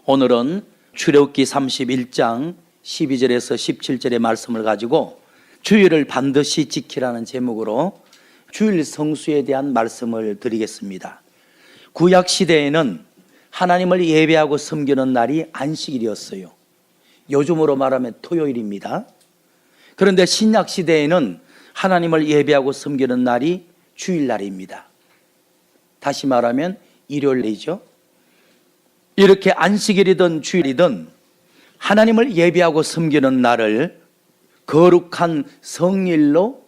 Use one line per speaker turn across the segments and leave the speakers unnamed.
오늘은 출애굽기 31장 12절에서 17절의 말씀을 가지고 주일을 반드시 지키라는 제목으로 주일 성수에 대한 말씀을 드리겠습니다. 구약 시대에는 하나님을 예배하고 섬기는 날이 안식일이었어요. 요즘으로 말하면 토요일입니다. 그런데 신약 시대에는 하나님을 예배하고 섬기는 날이 주일날입니다. 다시 말하면 일요일이죠. 이렇게 안식일이든 주일이든 하나님을 예배하고 섬기는 날을 거룩한 성일로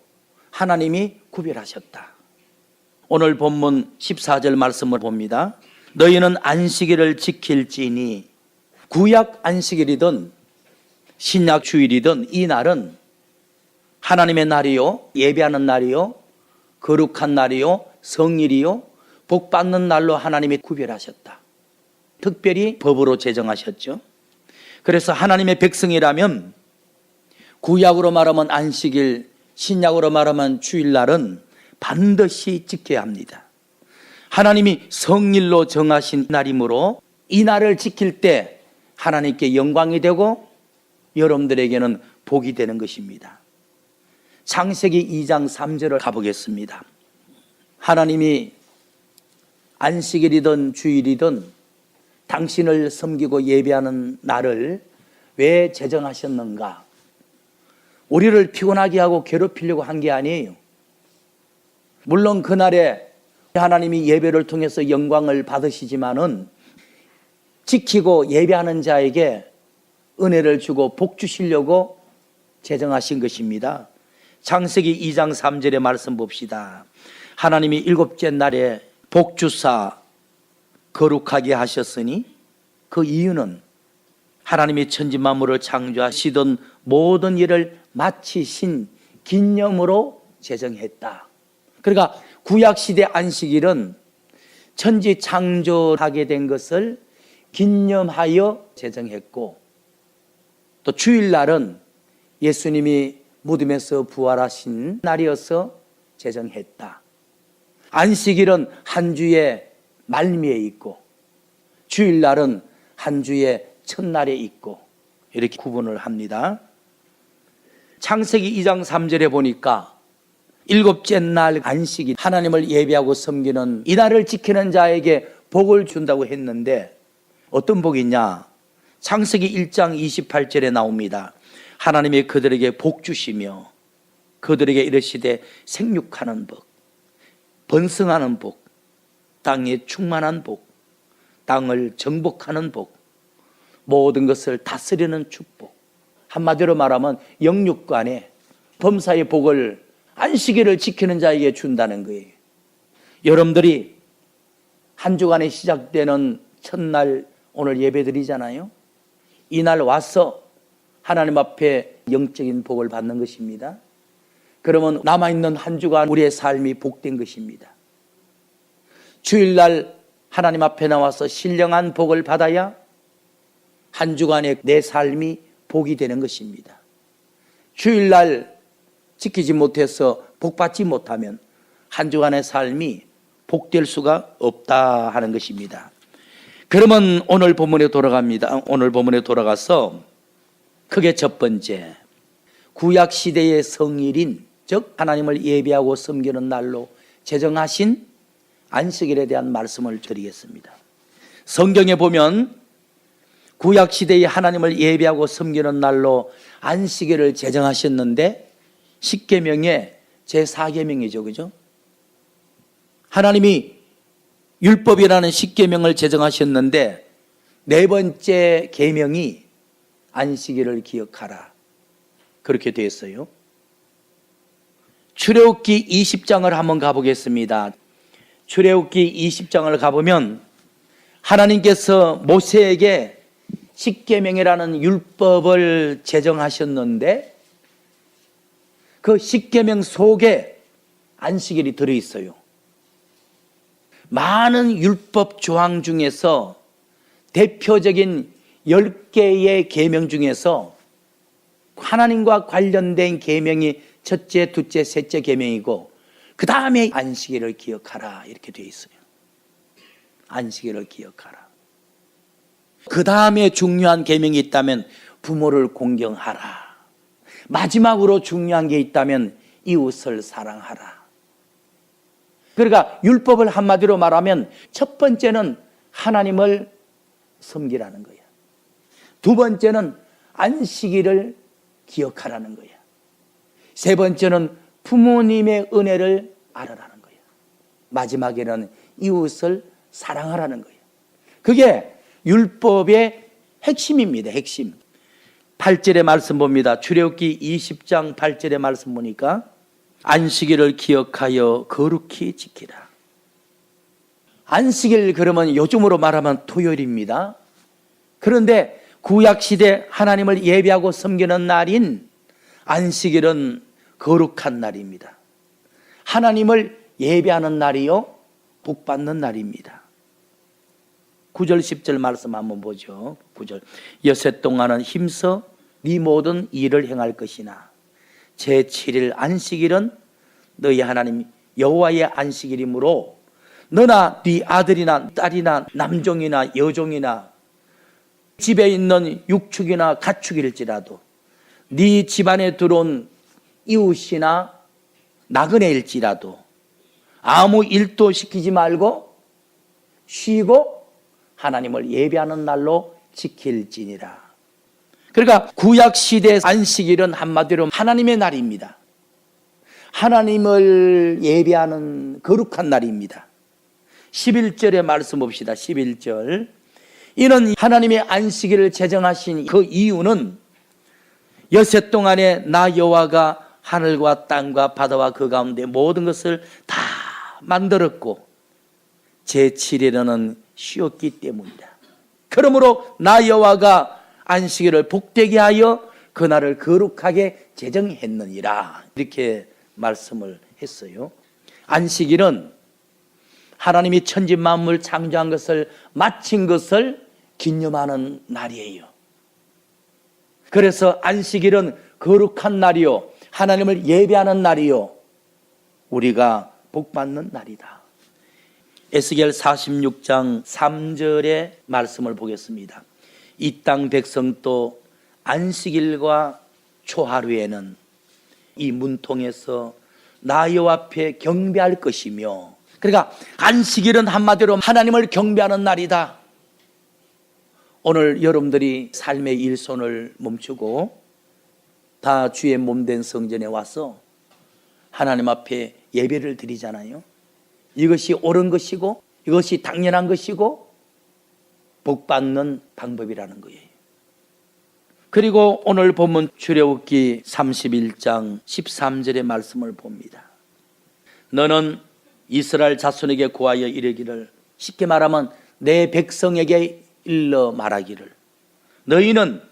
하나님이 구별하셨다. 오늘 본문 14절 말씀을 봅니다. 너희는 안식일을 지킬지니. 구약 안식일이든 신약 주일이든 이 날은 하나님의 날이요, 예배하는 날이요, 거룩한 날이요, 성일이요, 복받는 날로 하나님이 구별하셨다. 특별히 법으로 제정하셨죠. 그래서 하나님의 백성이라면 구약으로 말하면 안식일, 신약으로 말하면 주일날은 반드시 지켜야 합니다. 하나님이 성일로 정하신 날이므로 이 날을 지킬 때 하나님께 영광이 되고 여러분들에게는 복이 되는 것입니다. 창세기 2장 3절을 가보겠습니다. 하나님이 안식일이든 주일이든 당신을 섬기고 예배하는 날을 왜 제정하셨는가? 우리를 피곤하게 하고 괴롭히려고 한 게 아니에요. 물론 그날에 하나님이 예배를 통해서 영광을 받으시지만은 지키고 예배하는 자에게 은혜를 주고 복 주시려고 제정하신 것입니다. 창세기 2장 3절의 말씀 봅시다. 하나님이 일곱째 날에 복 주사 거룩하게 하셨으니 그 이유는 하나님이 천지 만물을 창조하시던 모든 일을 마치신 기념으로 제정했다. 그러니까 구약시대 안식일은 천지 창조하게 된 것을 기념하여 제정했고, 또 주일날은 예수님이 무덤에서 부활하신 날이어서 제정했다. 안식일은 한 주의 말미에 있고 주일날은 한 주의 첫날에 있고 이렇게 구분을 합니다. 창세기 2장 3절에 보니까 일곱째 날 안식일, 하나님을 예배하고 섬기는 이 날을 지키는 자에게 복을 준다고 했는데 어떤 복이냐? 창세기 1장 28절에 나옵니다. 하나님이 그들에게 복 주시며 그들에게 이르시되 생육하는 복, 번성하는 복, 땅에 충만한 복, 땅을 정복하는 복, 모든 것을 다스리는 축복. 한마디로 말하면 영육간에 범사의 복을 안식일을 지키는 자에게 준다는 거예요. 여러분들이 한 주간에 시작되는 첫날 오늘 예배 드리잖아요. 이날 와서 하나님 앞에 영적인 복을 받는 것입니다. 그러면 남아있는 한 주간 우리의 삶이 복된 것입니다. 주일날 하나님 앞에 나와서 신령한 복을 받아야 한 주간의 내 삶이 복이 되는 것입니다. 주일날 지키지 못해서 복받지 못하면 한 주간의 삶이 복될 수가 없다 하는 것입니다. 그러면 오늘 본문에 돌아갑니다. 오늘 본문에 돌아가서 크게 첫 번째, 구약 시대의 성일인, 즉 하나님을 예배하고 섬기는 날로 제정하신 안식일에 대한 말씀을 드리겠습니다. 성경에 보면 구약 시대에 하나님을 예배하고 섬기는 날로 안식일을 제정하셨는데 십계명의 제4계명이죠. 그죠? 하나님이 율법이라는 십계명을 제정하셨는데 네 번째 계명이 안식일을 기억하라. 그렇게 되어 있어요. 출애굽기 20장을 한번 가보겠습니다. 출애굽기 20장을 가보면 하나님께서 모세에게 십계명이라는 율법을 제정하셨는데 그 십계명 속에 안식일이 들어있어요. 많은 율법 조항 중에서 대표적인 10개의 계명 중에서 하나님과 관련된 계명이 첫째, 둘째, 셋째 계명이고 그 다음에 안식일을 기억하라 이렇게 되어 있어요. 안식일을 기억하라. 그 다음에 중요한 계명이 있다면 부모를 공경하라. 마지막으로 중요한 게 있다면 이웃을 사랑하라. 그러니까 율법을 한마디로 말하면 첫 번째는 하나님을 섬기라는 거야. 두 번째는 안식일을 기억하라는 거야. 세 번째는 부모님의 은혜를 알아라는 거야. 마지막에는 이웃을 사랑하라는 거야. 그게 율법의 핵심입니다. 핵심. 8절의 말씀 봅니다. 출애굽기 20장 8절의 말씀 보니까 안식일을 기억하여 거룩히 지키라. 안식일 그러면 요즘으로 말하면 토요일입니다. 그런데 구약시대 하나님을 예배하고 섬기는 날인 안식일은 거룩한 날입니다. 하나님을 예배하는 날이요 복받는 날입니다. 9절 10절 말씀 한번 보죠. 9절 여섯 동안은 힘써 네 모든 일을 행할 것이나 제7일 안식일은 너희 하나님 여호와의 안식일이므로 너나 네 아들이나 딸이나 남종이나 여종이나 집에 있는 육축이나 가축일지라도 네 집안에 들어온 이웃이나 나그네일지라도 아무 일도 시키지 말고 쉬고 하나님을 예배하는 날로 지킬지니라. 그러니까 구약시대 안식일은 한마디로 하나님의 날입니다. 하나님을 예배하는 거룩한 날입니다. 11절의 말씀 봅시다. 11절 이는 하나님의 안식일을 제정하신 그 이유는 여섯 동안에 나 여호와가 하늘과 땅과 바다와 그 가운데 모든 것을 다 만들었고 제7일에는 쉬었기 때문이다. 그러므로 나 여호와가 안식일을 복되게 하여 그날을 거룩하게 제정했느니라. 이렇게 말씀을 했어요. 안식일은 하나님이 천지 만물 창조한 것을 마친 것을 기념하는 날이에요. 그래서 안식일은 거룩한 날이요 하나님을 예배하는 날이요 우리가 복받는 날이다. 에스겔 46장 3절의 말씀을 보겠습니다. 이 땅 백성도 안식일과 초하루에는 이 문통에서 나 여호와 앞에 경배할 것이며, 그러니까 안식일은 한마디로 하나님을 경배하는 날이다. 오늘 여러분들이 삶의 일손을 멈추고 다 주의 몸된 성전에 와서 하나님 앞에 예배를 드리잖아요. 이것이 옳은 것이고 이것이 당연한 것이고 복받는 방법이라는 거예요. 그리고 오늘 본문 출애굽기 31장 13절의 말씀을 봅니다. 너는 이스라엘 자손에게 고하여 이르기를, 쉽게 말하면 내 백성에게 일러 말하기를, 너희는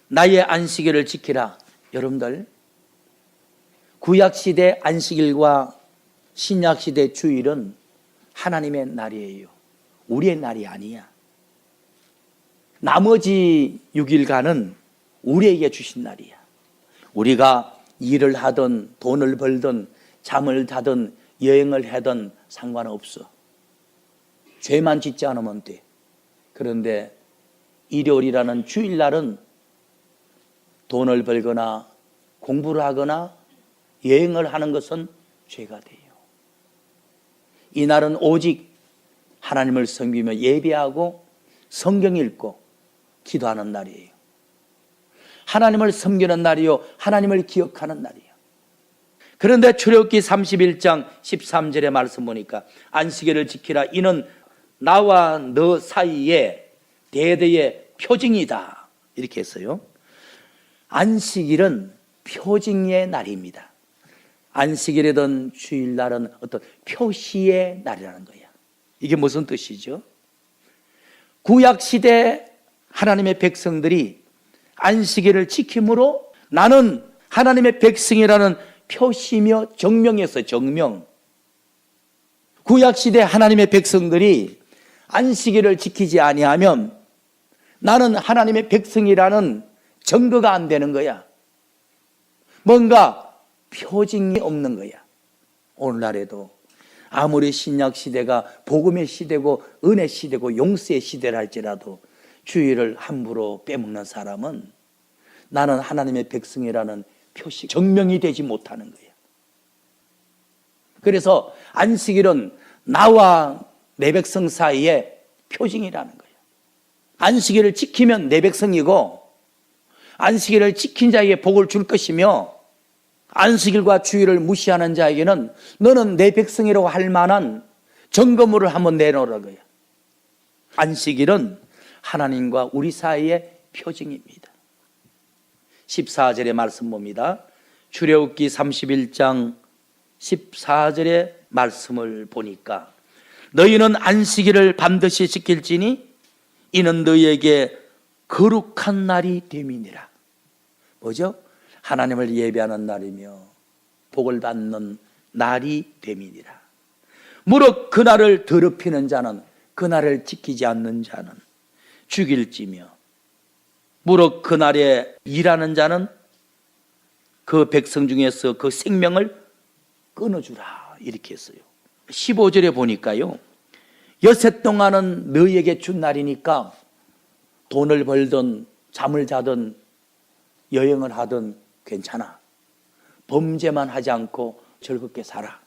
나의 안식일을 지키라. 여러분들, 구약시대 안식일과 신약시대 주일은 하나님의 날이에요. 우리의 날이 아니야. 나머지 6일간은 우리에게 주신 날이야. 우리가 일을 하든 돈을 벌든 잠을 자든 여행을 하든 상관없어. 죄만 짓지 않으면 돼. 그런데 일요일이라는 주일날은 돈을 벌거나 공부를 하거나 여행을 하는 것은 죄가 돼요. 이 날은 오직 하나님을 섬기며 예배하고 성경 읽고 기도하는 날이에요. 하나님을 섬기는 날이요 하나님을 기억하는 날이에요. 그런데 출애굽기 31장 13절의 말씀 보니까 안식일을 지키라. 이는 나와 너 사이에 대대의 표징이다. 이렇게 했어요. 안식일은 표징의 날입니다. 안식일이든 주일날은 어떤 표시의 날이라는 거야. 이게 무슨 뜻이죠? 구약시대 하나님의 백성들이 안식일을 지킴으로 나는 하나님의 백성이라는 표시며 정명이었어요. 정명. 구약시대 하나님의 백성들이 안식일을 지키지 아니하면 나는 하나님의 백성이라는 증거가 안 되는 거야. 뭔가 표징이 없는 거야. 오늘날에도 아무리 신약시대가 복음의 시대고 은혜 시대고 용서의 시대라 할지라도 주일을 함부로 빼먹는 사람은 나는 하나님의 백성이라는 표시, 증명이 되지 못하는 거예요. 그래서 안식일은 나와 내 백성 사이의 표징이라는 거예요. 안식일을 지키면 내 백성이고 안식일을 지킨 자에게 복을 줄 것이며 안식일과 주일을 무시하는 자에게는 너는 내 백성이라고 할 만한 점검물을 한번 내놓으라고요. 안식일은 하나님과 우리 사이의 표징입니다. 14절의 말씀 봅니다. 출애굽기 31장 14절의 말씀을 보니까 너희는 안식일을 반드시 지킬지니 이는 너희에게 거룩한 날이 됨이니라. 뭐죠? 하나님을 예배하는 날이며 복을 받는 날이 됨이니라. 무릇 그날을 더럽히는 자는 그날을 지키지 않는 자는 죽일지며 무릇 그날에 일하는 그 백성 중에서 그 생명을 끊어주라 이렇게 했어요. 15절에 보니까요, 여세 동안은 너희에게 준 날이니까 돈을 벌든 잠을 자든 여행을 하든 괜찮아. 범죄만 하지 않고 즐겁게 살아.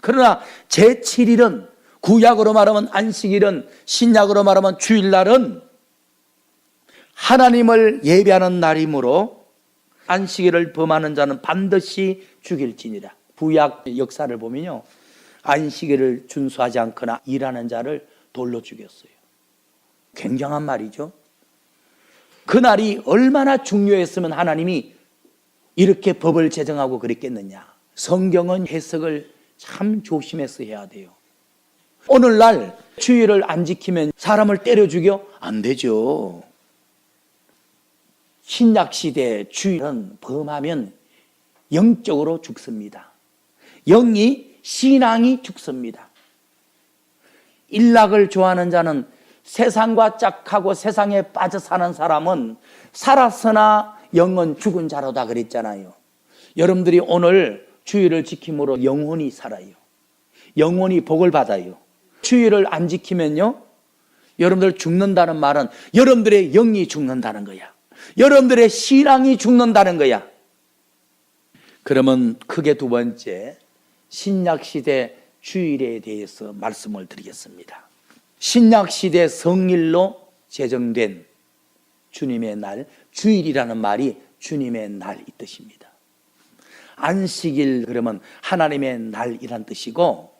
그러나 제7일은 구약으로 말하면 안식일은, 신약으로 말하면 주일날은 하나님을 예배하는 날이므로 안식일을 범하는 자는 반드시 죽일지니라. 구약 역사를 보면요, 안식일을 준수하지 않거나 일하는 자를 돌로 죽였어요. 굉장한 말이죠. 그날이 얼마나 중요했으면 하나님이 이렇게 법을 제정하고 그랬겠느냐. 성경은 해석을 참 조심해서 해야 돼요. 오늘날 주일을 안 지키면 사람을 때려 죽여? 안 되죠. 신약시대 주일은 범하면 영적으로 죽습니다. 영이, 신앙이 죽습니다. 일락을 좋아하는 자는, 세상과 짝하고 세상에 빠져 사는 사람은 살았으나 영은 죽은 자로다 그랬잖아요. 여러분들이 오늘 주일을 지킴으로 영혼이 살아요. 영혼이 복을 받아요. 주일을 안 지키면요, 여러분들 죽는다는 말은 여러분들의 영이 죽는다는 거야. 여러분들의 신앙이 죽는다는 거야. 그러면 크게 두 번째, 신약시대 주일에 대해서 말씀을 드리겠습니다. 신약시대 성일로 제정된 주님의 날, 주일이라는 말이 주님의 날 이 뜻입니다. 안식일 그러면 하나님의 날이란 뜻이고,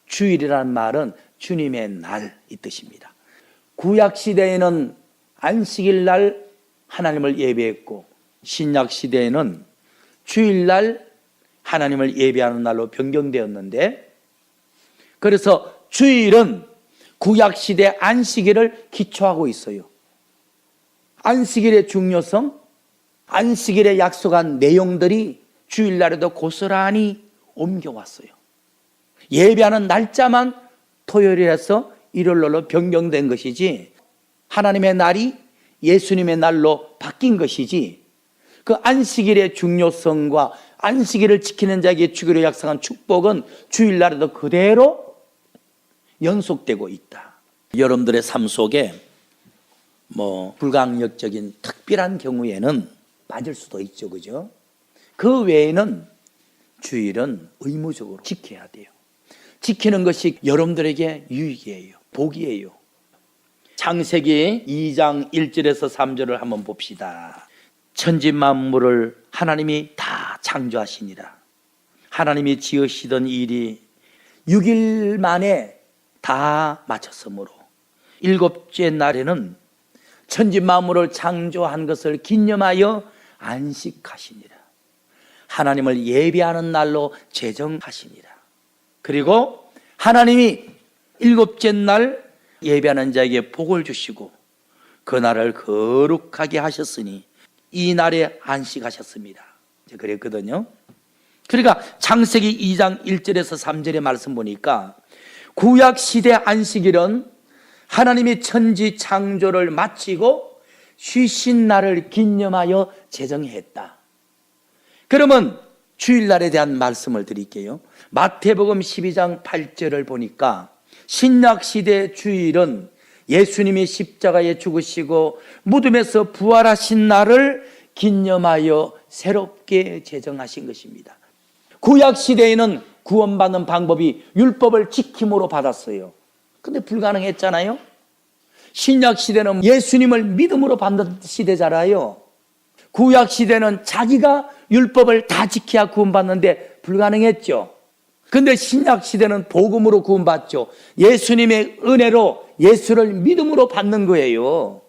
주일이라는 말은 주님의 날 이 뜻입니다. 구약시대에는 안식일 날 하나님을 예배했고, 신약시대에는 주일날 하나님을 예배하는 날로 변경되었는데, 그래서 주일은 구약시대 안식일을 기초하고 있어요. 안식일의 중요성, 안식일에 약속한 내용들이 주일날에도 고스란히 옮겨왔어요. 예배하는 날짜만 토요일에서 일요일로 변경된 것이지, 하나님의 날이 예수님의 날로 바뀐 것이지, 그 안식일의 중요성과 안식일을 지키는 자에게 주기로 약속한 축복은 주일날에도 그대로 연속되고 있다. 여러분들의 삶 속에 불강력적인 특별한 경우에는 빠질 수도 있죠, 그죠? 그 외에는 주일은 의무적으로 지켜야 돼요. 지키는 것이 여러분들에게 유익이에요, 복이에요. 창세기 2장 1절에서 3절을 한번 봅시다. 천지 만물을 하나님이 다 창조하시니라. 하나님이 지으시던 일이 6일 만에 다 마쳤으므로 일곱째 날에는 천지 만물을 창조한 것을 기념하여 안식하시니라. 하나님을 예배하는 날로 제정하시니라. 그리고 하나님이 일곱째 날 예배하는 자에게 복을 주시고 그 날을 거룩하게 하셨으니 이 날에 안식하셨습니다. 그랬거든요. 그러니까 창세기 2장 1절에서 3절의 말씀 보니까 구약시대 안식일은 하나님이 천지 창조를 마치고 쉬신 날을 기념하여 제정했다. 그러면 주일날에 대한 말씀을 드릴게요. 마태복음 12장 8절을 보니까 신약시대 주일은 예수님이 십자가에 죽으시고 무덤에서 부활하신 날을 기념하여 새롭게 제정하신 것입니다. 구약 시대에는 구원받는 방법이 율법을 지킴으로 받았어요. 근데 불가능했잖아요. 신약 시대는 예수님을 믿음으로 받는 시대잖아요. 구약 시대는 자기가 율법을 다 지켜야 구원받는데 불가능했죠. 근데 신약 시대는 복음으로 구원받죠. 예수님의 은혜로 예수를 믿음으로 받는 거예요.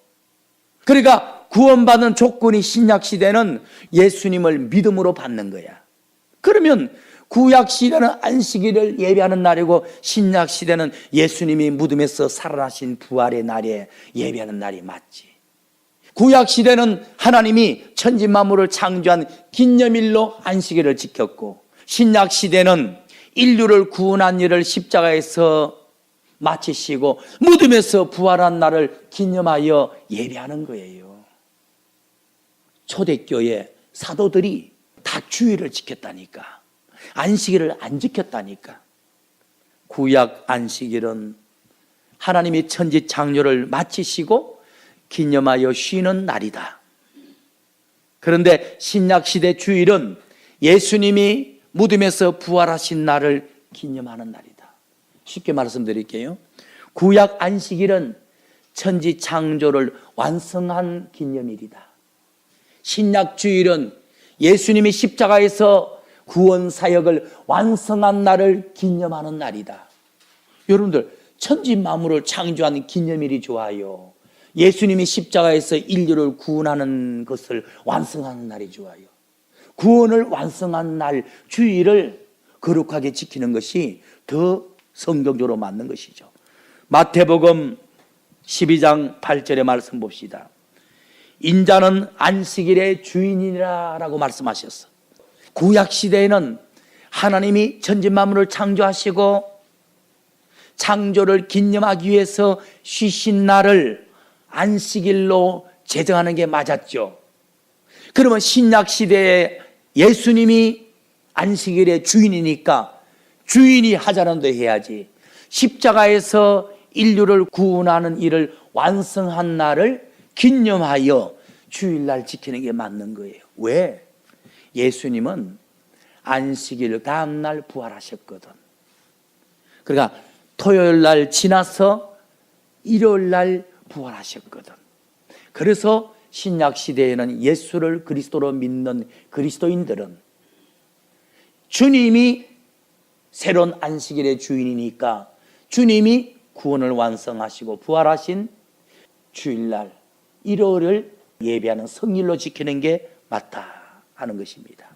그러니까 구원받는 조건이 신약 시대는 예수님을 믿음으로 받는 거야. 그러면 구약 시대는 안식일을 예배하는 날이고 신약 시대는 예수님이 무덤에서 살아나신 부활의 날에 예배하는 날이 맞지. 구약 시대는 하나님이 천지 만물을 창조한 기념일로 안식일을 지켰고, 신약 시대는 인류를 구원한 일을 십자가에서 마치시고 무덤에서 부활한 날을 기념하여 예배하는 거예요. 초대교회 사도들이 다 주일을 지켰다니까. 안식일을 안 지켰다니까. 구약 안식일은 하나님이 천지 창조를 마치시고 기념하여 쉬는 날이다. 그런데 신약 시대 주일은 예수님이 무덤에서 부활하신 날을 기념하는 날이다. 쉽게 말씀드릴게요. 구약 안식일은 천지 창조를 완성한 기념일이다. 신약 주일은 예수님이 십자가에서 구원 사역을 완성한 날을 기념하는 날이다. 여러분들, 천지 만물을 창조한 기념일이 좋아요. 예수님이 십자가에서 인류를 구원하는 것을 완성하는 날이 좋아요. 구원을 완성한 날 주일을 거룩하게 지키는 것이 더 성경적으로 맞는 것이죠. 마태복음 12장 8절의 말씀 봅시다. 인자는 안식일의 주인이라 라고 말씀하셨어. 구약 시대에는 하나님이 천지 만물을 창조하시고 창조를 기념하기 위해서 쉬신 날을 안식일로 제정하는 게 맞았죠. 그러면 신약 시대에 예수님이 안식일의 주인이니까 주인이 하자는 대 해야지. 십자가에서 인류를 구원하는 일을 완성한 날을 기념하여 주일날 지키는 게 맞는 거예요. 왜? 예수님은 안식일 다음날 부활하셨거든. 그러니까 토요일날 지나서 일요일날 부활하셨거든. 그래서 신약 시대에는 예수를 그리스도로 믿는 그리스도인들은 주님이 새로운 안식일의 주인이니까 주님이 구원을 완성하시고 부활하신 주일날 일요일을 예배하는 성일로 지키는 게 맞다 하는 것입니다.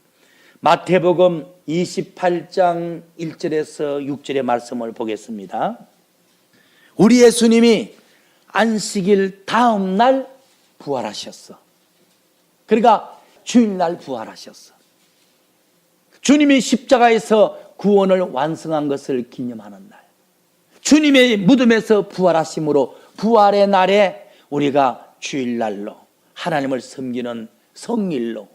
마태복음 28장 1절에서 6절의 말씀을 보겠습니다. 우리 예수님이 안식일 다음 날 부활하셨어. 그러니까 주일날 부활하셨어. 주님이 십자가에서 구원을 완성한 것을 기념하는 날, 주님의 무덤에서 부활하심으로 부활의 날에 우리가 주일날로 하나님을 섬기는 성일로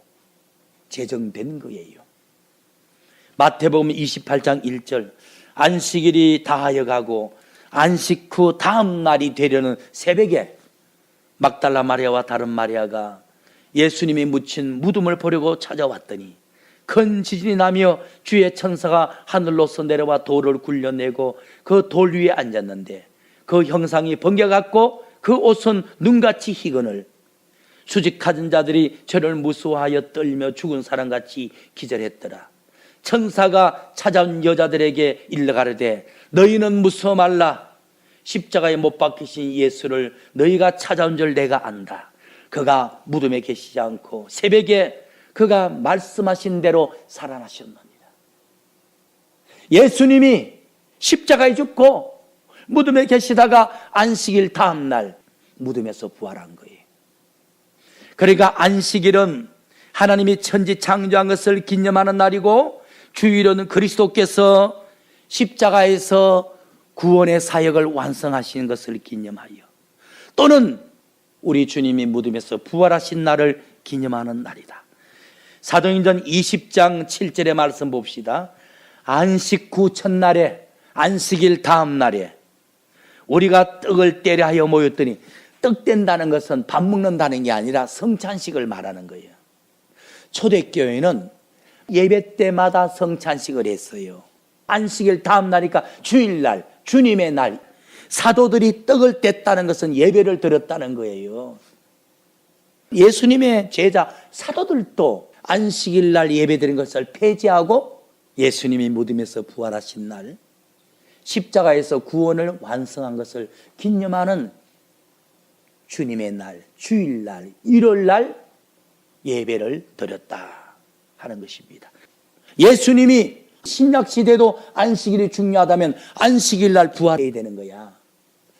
제정된 거예요. 마태복음 28장 1절, 안식일이 다하여 가고 안식 후 다음 날이 되려는 새벽에 막달라 마리아와 다른 마리아가 예수님이 묻힌 무덤을 보려고 찾아왔더니 큰 지진이 나며 주의 천사가 하늘로서 내려와 돌을 굴려내고 그 돌 위에 앉았는데 그 형상이 번개같고 그 옷은 눈같이 희건을 수직하던 자들이 저를 무서워하여 떨며 죽은 사람같이 기절했더라. 천사가 찾아온 여자들에게 일러가르되 너희는 무서워 말라. 십자가에 못 박히신 예수를 너희가 찾아온 줄 내가 안다. 그가 무덤에 계시지 않고 새벽에 그가 말씀하신 대로 살아나셨느니라. 예수님이 십자가에 죽고 무덤에 계시다가 안식일 다음 날 무덤에서 부활한 거예요. 그러니까 안식일은 하나님이 천지 창조한 것을 기념하는 날이고 주일은 그리스도께서 십자가에서 구원의 사역을 완성하시는 것을 기념하여 또는 우리 주님이 무덤에서 부활하신 날을 기념하는 날이다. 사도행전 20장 7절의 말씀 봅시다. 안식 후 첫날에 안식일 다음 날에 우리가 떡을 떼려 하여 모였더니 떡 뗀다는 것은 밥 먹는다는 게 아니라 성찬식을 말하는 거예요. 초대교회는 예배 때마다 성찬식을 했어요. 안식일 다음 날이니까 주일날, 주님의 날, 사도들이 떡을 뗐다는 것은 예배를 드렸다는 거예요. 예수님의 제자 사도들도 안식일 날 예배 드린 것을 폐지하고 예수님이 무덤에서 부활하신 날, 십자가에서 구원을 완성한 것을 기념하는 주님의 날, 주일날, 일요일날 예배를 드렸다 하는 것입니다. 예수님이 신약시대도 안식일이 중요하다면 안식일날 부활해야 되는 거야.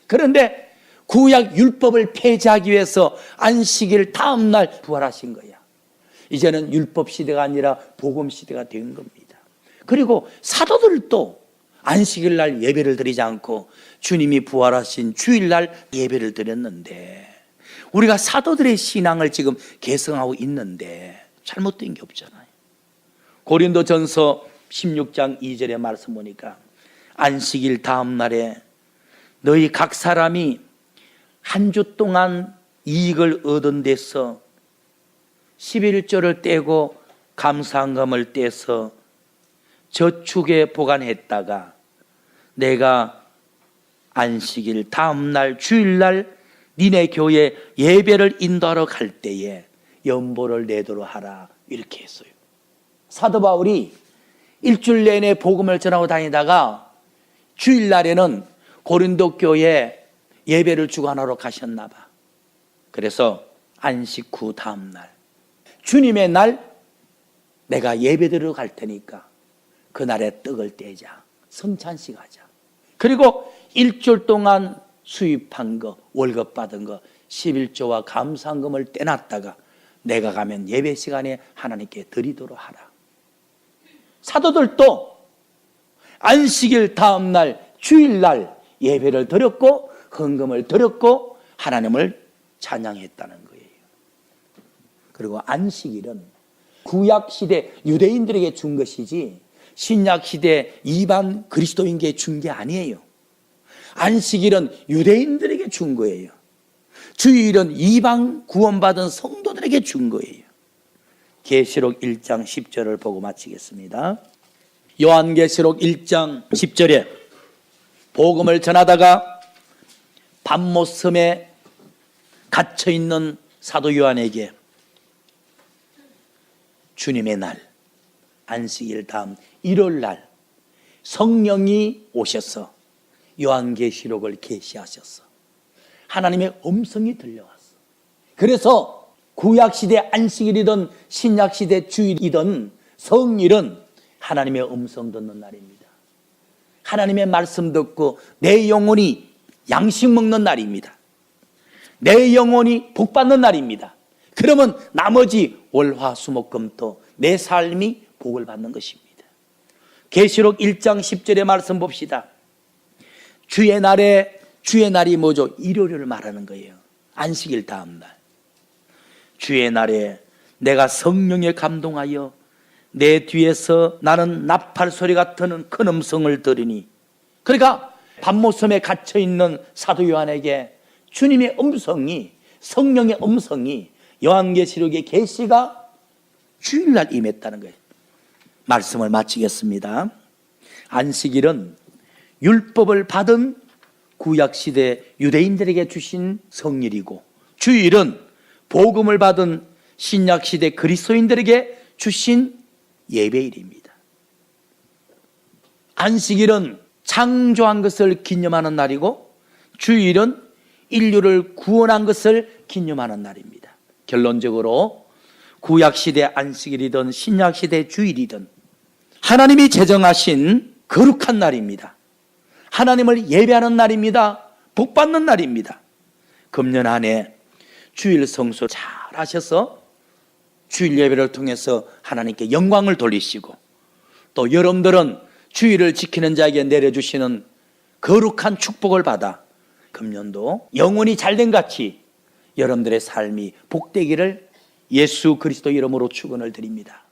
그런데 구약 율법을 폐지하기 위해서 안식일 다음 날 부활하신 거야. 이제는 율법 시대가 아니라 복음 시대가 된 겁니다. 그리고 사도들도 안식일 날 예배를 드리지 않고 주님이 부활하신 주일날 예배를 드렸는데, 우리가 사도들의 신앙을 지금 계승하고 있는데 잘못된 게 없잖아요. 고린도전서 16장 2절의 말씀 보니까 안식일 다음 날에 너희 각 사람이 한 주 동안 이익을 얻은 데서 11조를 떼고 감사한금을 떼서 저축에 보관했다가 내가 안식일 다음 날 주일날 니네 교회 예배를 인도하러 갈 때에 연보를 내도록 하라, 이렇게 했어요. 사도 바울이 일주일 내내 복음을 전하고 다니다가 주일날에는 고린도 교회에 예배를 주관하러 가셨나 봐. 그래서 안식 후 다음 날, 주님의 날 내가 예배드리러 갈 테니까 그날에 떡을 떼자, 성찬식 하자. 그리고 일주일 동안 수입한 거, 월급 받은 거 11조와 감사한금을 떼놨다가 내가 가면 예배 시간에 하나님께 드리도록 하라. 사도들도 안식일 다음 날 주일날 예배를 드렸고 헌금을 드렸고 하나님을 찬양했다는 거예요. 그리고 안식일은 구약시대 유대인들에게 준 것이지 신약시대 이방 그리스도인에게 준 게 아니에요. 안식일은 유대인들에게 준 거예요. 주일은 이방 구원받은 성도들에게 준 거예요. 계시록 1장 10절을 보고 마치겠습니다. 요한계시록 1장 10절에 복음을 전하다가 patmos섬에 갇혀있는 사도 요한에게 주님의 날, 안식일 다음 일요일날 성령이 오셔서 요한계시록을 계시하셨어. 하나님의 음성이 들려왔어. 그래서 구약시대 안식일이든 신약시대 주일이든 성일은 하나님의 음성 듣는 날입니다. 하나님의 말씀 듣고 내 영혼이 양식 먹는 날입니다. 내 영혼이 복받는 날입니다. 그러면 나머지 월화수목금토 내 삶이 복을 받는 것입니다. 계시록 1장 10절의 말씀 봅시다. 주의 날이 뭐죠? 일요일을 말하는 거예요. 안식일 다음 날. 주의 날에 내가 성령에 감동하여 내 뒤에서 나는 나팔 소리 같은 큰 음성을 들으니, 그러니까 patmos섬에 갇혀있는 사도 요한에게 주님의 음성이, 성령의 음성이 요한계시록의 계시가 주일날 임했다는 거예요. 말씀을 마치겠습니다. 안식일은 율법을 받은 구약시대 유대인들에게 주신 성일이고, 주일은 복음을 받은 신약시대 그리스도인들에게 주신 예배일입니다. 안식일은 창조한 것을 기념하는 날이고, 주일은 인류를 구원한 것을 기념하는 날입니다. 결론적으로 구약시대 안식일이든 신약시대 주일이든 하나님이 제정하신 거룩한 날입니다. 하나님을 예배하는 날입니다. 복받는 날입니다. 금년 한 해 주일 성수 잘 하셔서 주일 예배를 통해서 하나님께 영광을 돌리시고, 또 여러분들은 주일을 지키는 자에게 내려주시는 거룩한 축복을 받아 금년도 영혼이 잘된 같이 여러분들의 삶이 복되기를 예수 그리스도 이름으로 축원을 드립니다.